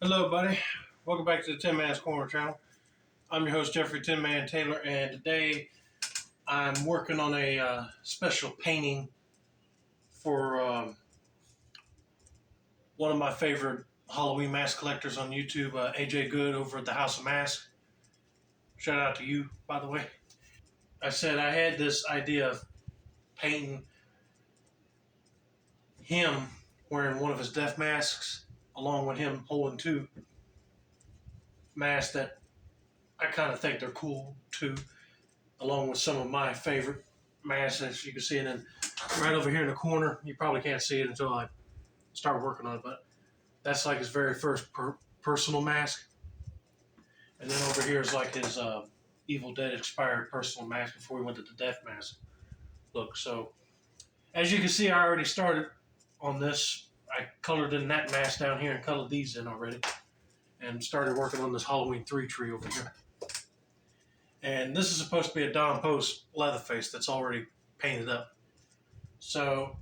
Hello, buddy. Welcome back to the Tin Man's Corner channel. I'm your host, Jeffrey Tin Man Taylor, and today I'm working on a special painting for one of my favorite Halloween mask collectors on YouTube, AJ Good over at the House of Masks. Shout out to you, by the way. I said I had this idea of painting him wearing one of his death masks, along with him holding two masks that I kind of think they're cool too, along with some of my favorite masks, as you can see. And then right over here in the corner, you probably can't see it until I start working on it, but that's like his very first personal mask. And then over here is like his Evil Dead expired personal mask before he went to the death mask look. So as you can see, I already started on this. I colored in that mask down here and colored these in already, and started working on this Halloween 3 tree over here. And this is supposed to be a Don Post Leatherface that's already painted up. So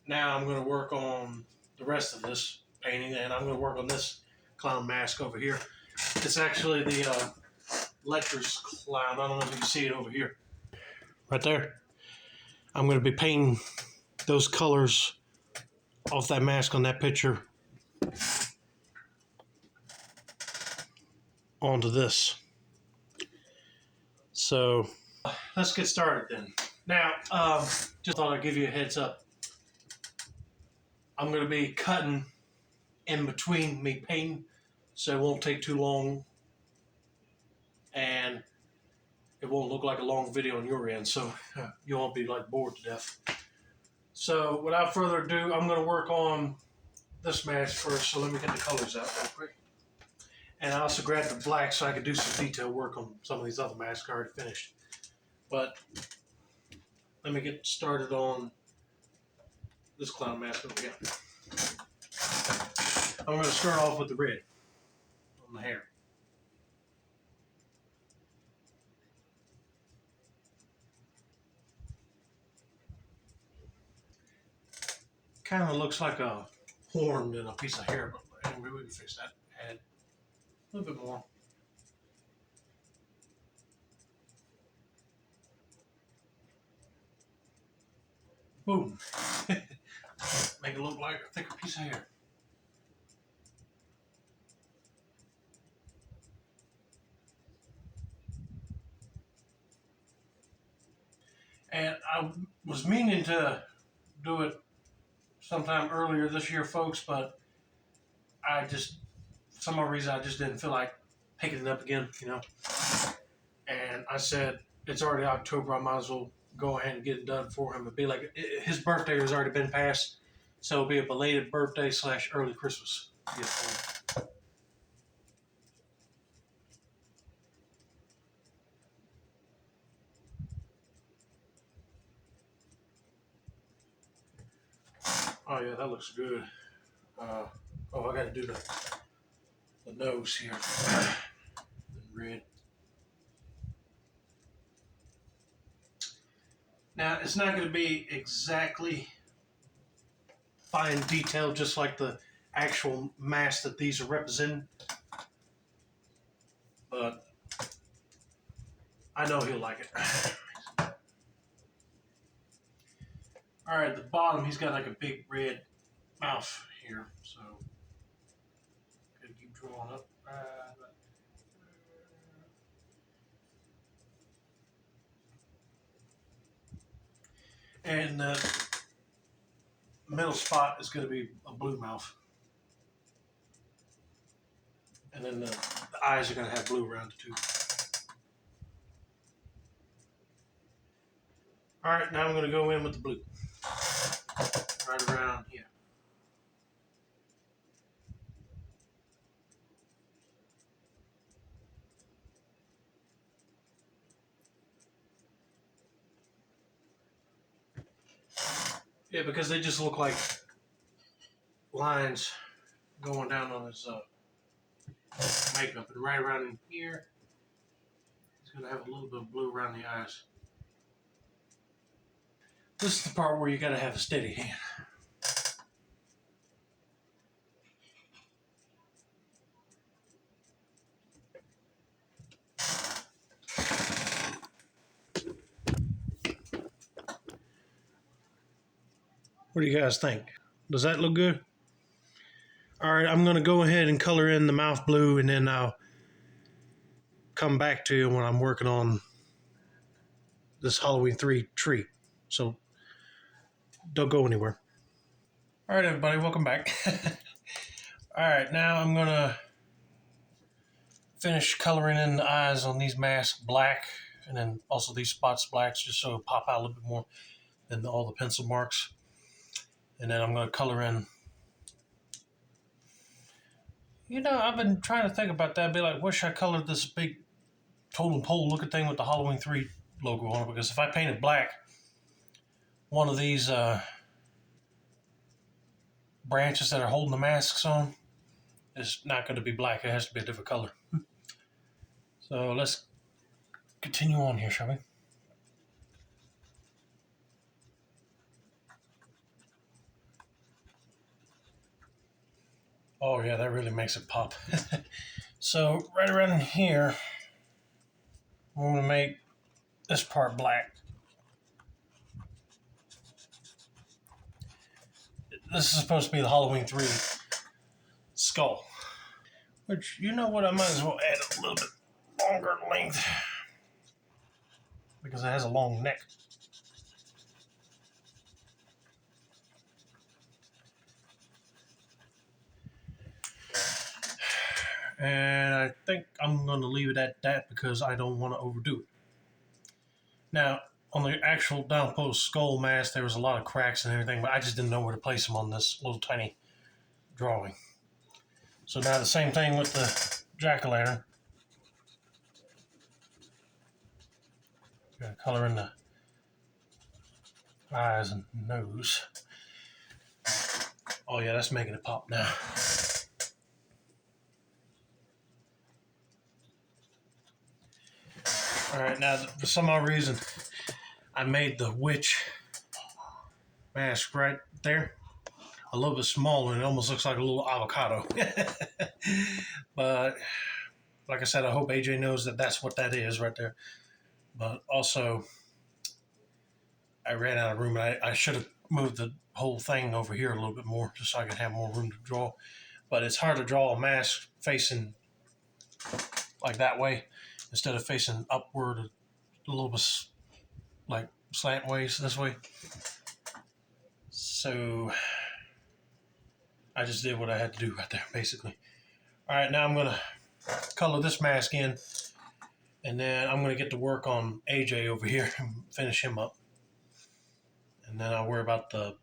now I'm going to work on the rest of this painting, and I'm going to work on this clown mask over here. It's actually the Lecter's clown. I don't know if you can see it over here. Right there. I'm going to be painting those colors off that mask on that picture onto this. So let's get started then. Now, just thought I'd give you a heads up. I'm going to be cutting in between me painting, so it won't take too long, and it won't look like a long video on your end, so you won't be like bored to death. So without further ado, I'm going to work on this mask first, so let me get the colors out real quick. And I also grabbed the black so I could do some detail work on some of these other masks I already finished. But let me get started on this clown mask over here. I'm going to start off with the red on the hair. Kind of looks like a horn in a piece of hair, but anyway, we can fix that. Add a little bit more. Boom. Make it look like a thicker piece of hair. And I was meaning to do it sometime earlier this year, folks, but I just, for some odd reason, I just didn't feel like picking it up again, you know. And I said, it's already October, I might as well go ahead and get it done for him. It'd be like, his birthday has already been passed, so it'll be a belated birthday / early Christmas gift for him. Oh yeah, that looks good. I got to do the nose here. Red. Now, it's not going to be exactly fine detail, just like the actual mask that these are representing, but I know he'll like it. All right, at the bottom, he's got like a big red mouth here, so gotta keep drawing up. And the middle spot is going to be a blue mouth. And then the eyes are going to have blue around it too. All right, now I'm going to go in with the blue. Right around here. Yeah, because they just look like lines going down on his makeup. And right around in here, he's going to have a little bit of blue around the eyes. This is the part where you got to have a steady hand. What do you guys think? Does that look good? All right, I'm going to go ahead and color in the mouth blue, and then I'll come back to you when I'm working on this Halloween 3 tree. So don't go anywhere. All right, everybody, welcome back. All right, now I'm going to finish coloring in the eyes on these masks black, and then also these spots blacks, just so it'll pop out a little bit more than all the pencil marks. And then I'm going to color in. You know, I've been trying to think about that. I'd be like, wish I colored this big totem pole looking thing with the Halloween 3 logo on it, because if I painted black, one of these branches that are holding the masks on is not going to be black. It has to be a different color. So let's continue on here, shall we? Oh yeah, that really makes it pop. So right around here, I'm going to make this part black. This is supposed to be the Halloween 3 skull. Which, you know what, I might as well add a little bit longer length, because it has a long neck. And I think I'm going to leave it at that because I don't want to overdo it. Now, on the actual down post skull mask, there was a lot of cracks and everything, but I just didn't know where to place them on this little tiny drawing. So now the same thing with the jack-o'-lantern. Got to color in the eyes and nose. Oh yeah, that's making it pop now. All right, now for some odd reason, I made the witch mask right there a little bit smaller, and it almost looks like a little avocado. But like I said, I hope AJ knows that that's what that is right there. But also, I ran out of room. I should have moved the whole thing over here a little bit more just so I could have more room to draw. But it's hard to draw a mask facing like that way instead of facing upward a little bit like slant ways this way. So I just did what I had to do right there, basically. All right, now I'm going to color this mask in, and then I'm going to get to work on AJ over here and finish him up. And then I'll worry about the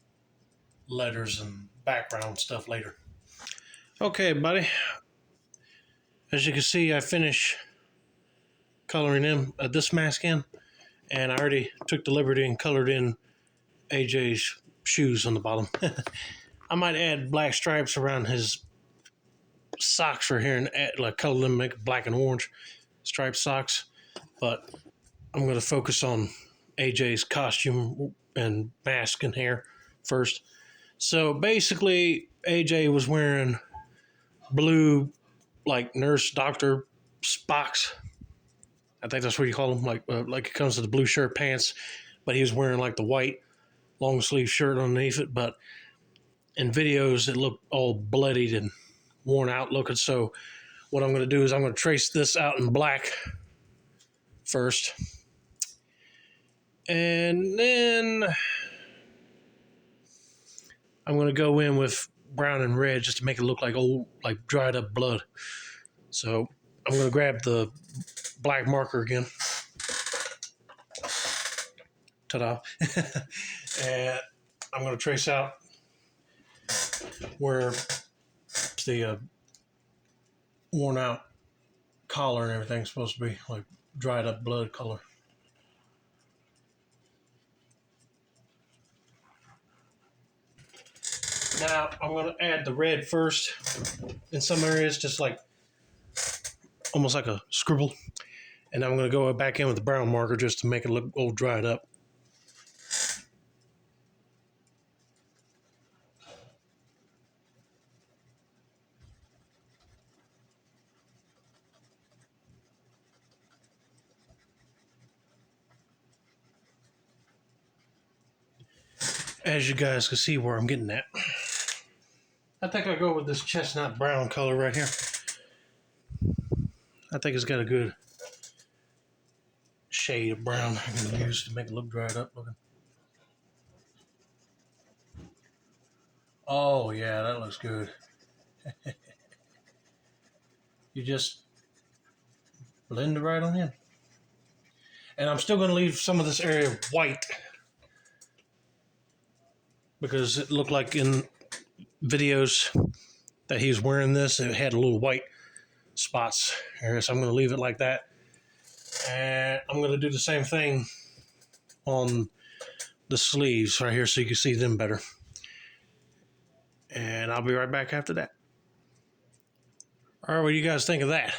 letters and background stuff later. Okay, buddy. As you can see, I finished coloring in this mask in, and I already took the liberty and colored in AJ's shoes on the bottom. I might add black stripes around his socks right here and like color them, make black and orange striped socks. But I'm going to focus on AJ's costume and mask and hair first. So basically, AJ was wearing blue, like nurse doctor Spocks. I think that's what you call them. Like it comes to the blue shirt, pants, but he was wearing like the white long sleeve shirt underneath it. But in videos, it looked all bloodied and worn out looking. So what I'm going to do is I'm going to trace this out in black first. And then I'm going to go in with brown and red just to make it look like old, like dried up blood. So I'm going to grab the black marker again. Ta-da. And I'm going to trace out where the worn out collar and everything's supposed to be, like dried up blood color. Now I'm going to add the red first in some areas, just like almost like a scribble. And I'm going to go back in with the brown marker just to make it look all dried up. as you guys can see where I'm getting at. I think I'll go with this chestnut brown color right here. I think it's got a good shade of brown I can use to make it look dried up looking. Oh yeah, that looks good. You just blend it right on in. And I'm still going to leave some of this area white because it looked like in videos that he was wearing this, it had a little white spots here. So I'm going to leave it like that. And I'm going to do the same thing on the sleeves right here so you can see them better. And I'll be right back after that. All right, what do you guys think of that?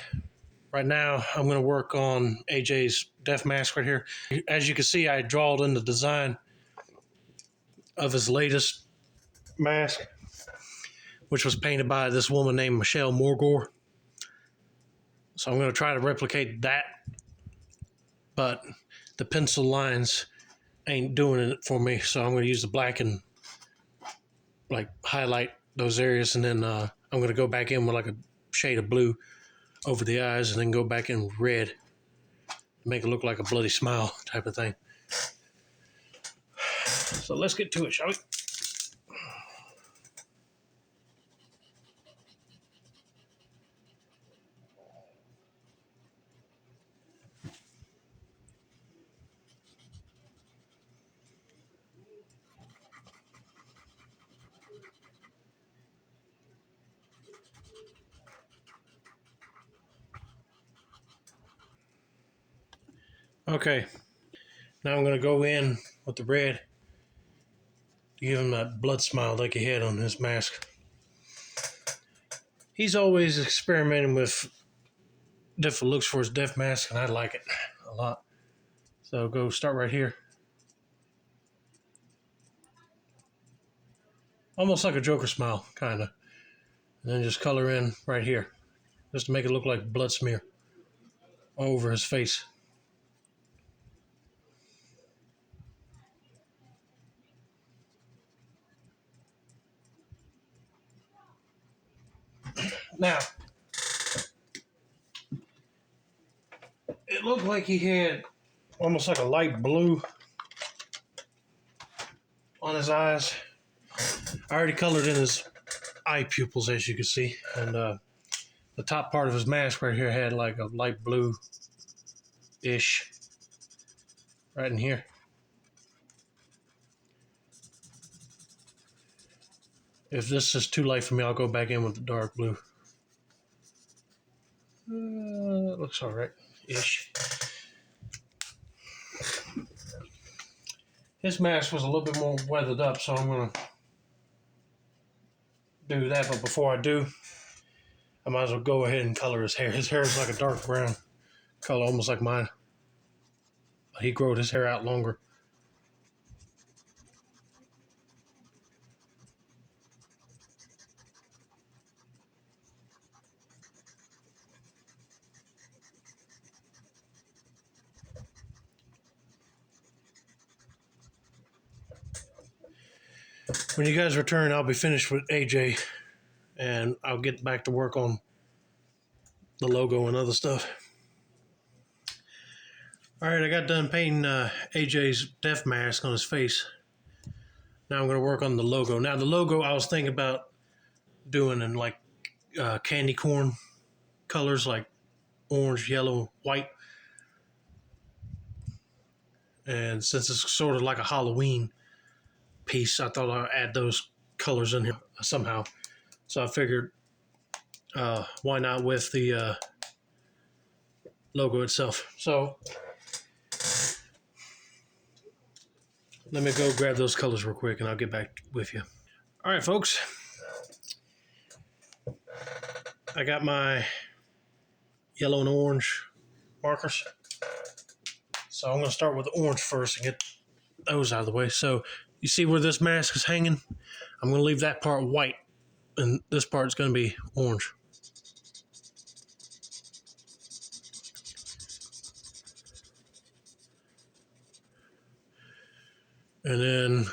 Right now, I'm going to work on AJ's death mask right here. As you can see, I drawed in the design of his latest mask, which was painted by this woman named Michelle Morgore. So I'm going to try to replicate that, but the pencil lines ain't doing it for me. So I'm going to use the black and like highlight those areas, and then I'm going to go back in with like a shade of blue over the eyes, and then go back in red to make it look like a bloody smile type of thing. So let's get to it, shall we? Okay, now I'm going to go in with the red to give him that blood smile like he had on his mask. He's always experimenting with different looks for his death mask, and I like it a lot. So go start right here. Almost like a Joker smile, kind of. And then just color in right here, just to make it look like blood smear all over his face. Now, it looked like he had almost like a light blue on his eyes. I already colored in his eye pupils, as you can see, and the top part of his mask right here had like a light blue-ish right in here. If this is too light for me, I'll go back in with the dark blue. That looks all right-ish. His mask was a little bit more weathered up, so I'm going to do that. But before I do, I might as well go ahead and color his hair. His hair is like a dark brown color, almost like mine. He growed his hair out longer. When you guys return, I'll be finished with AJ, and I'll get back to work on the logo and other stuff. All right, I got done painting AJ's death mask on his face. Now I'm going to work on the logo. Now the logo I was thinking about doing in like candy corn colors, like orange, yellow, white. And since it's sort of like a Halloween piece, I thought I'd add those colors in here somehow. So I figured, why not with the logo itself? So let me go grab those colors real quick, and I'll get back with you. All right, folks. I got my yellow and orange markers. So I'm going to start with the orange first and get those out of the way. So you see where this mask is hanging? I'm going to leave that part white, and this part is going to be orange. And then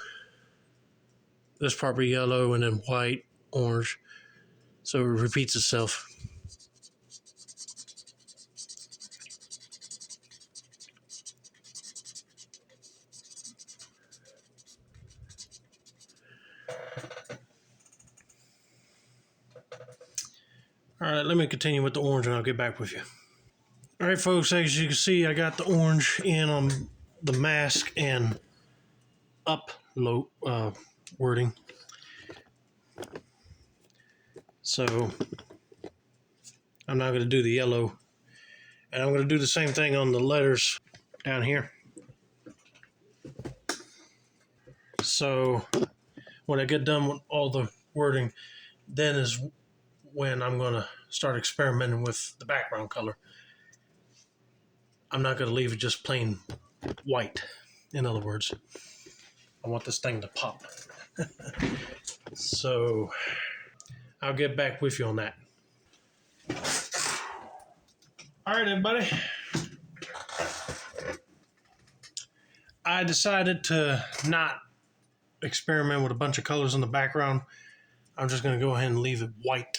this part be yellow and then white, orange. So it repeats itself. All right, let me continue with the orange and I'll get back with you. All right, folks, as you can see, I got the orange in on the mask and up low wording. So I'm now going to do the yellow. And I'm going to do the same thing on the letters down here. So when I get done with all the wording, then is when I'm going to start experimenting with the background color. I'm not going to leave it just plain white. In other words, I want this thing to pop. So I'll get back with you on that. All right, everybody. I decided to not experiment with a bunch of colors in the background. I'm just going to go ahead and leave it white.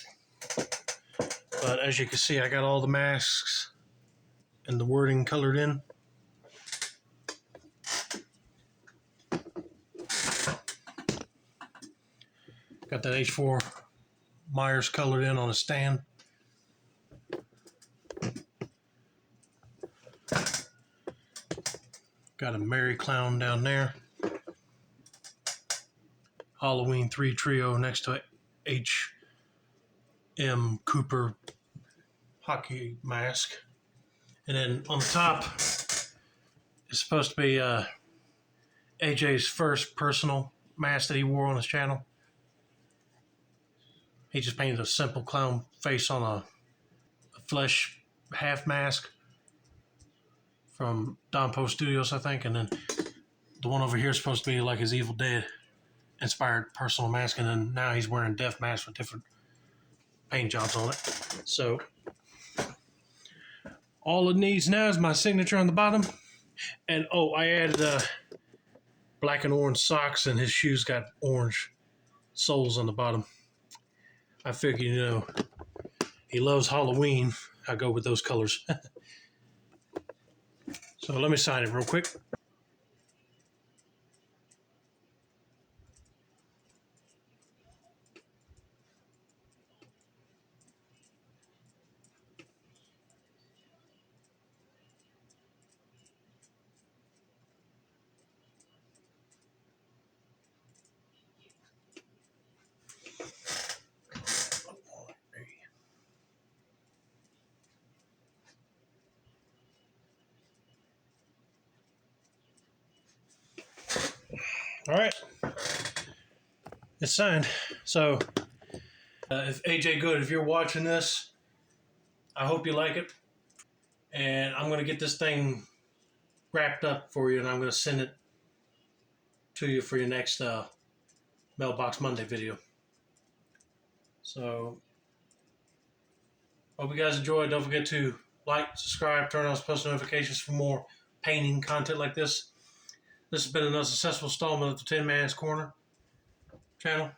But as you can see, I got all the masks and the wording colored in. Got that H4 Myers colored in on a stand. Got a Merry Clown down there. Halloween 3 trio next to H.M. Cooper hockey mask. And then on the top is supposed to be AJ's first personal mask that he wore on his channel. He just painted a simple clown face on a flesh half mask from Don Post Studios, I think. And then the one over here is supposed to be like his Evil Dead inspired personal mask. And then now he's wearing death masks with different paint jobs on it. So all it needs now is my signature on the bottom. And oh, I added black and orange socks, and his shoes got orange soles on the bottom. I figured, you know, he loves Halloween. I go with those colors. So let me sign it real quick. All right, it's signed. So if AJ Good, if you're watching this, I hope you like it. And I'm going to get this thing wrapped up for you, and I'm going to send it to you for your next Mailbox Monday video. So hope you guys enjoyed. Don't forget to like, subscribe, turn on post notifications for more painting content like this. This has been another successful installment of the Tin Man's Corner channel.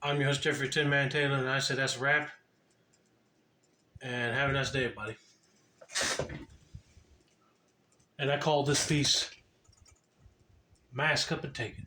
I'm your host, Jeffrey Tin Man Taylor, and I say that's a wrap. And have a nice day, everybody. And I call this piece Mask Up and Take It.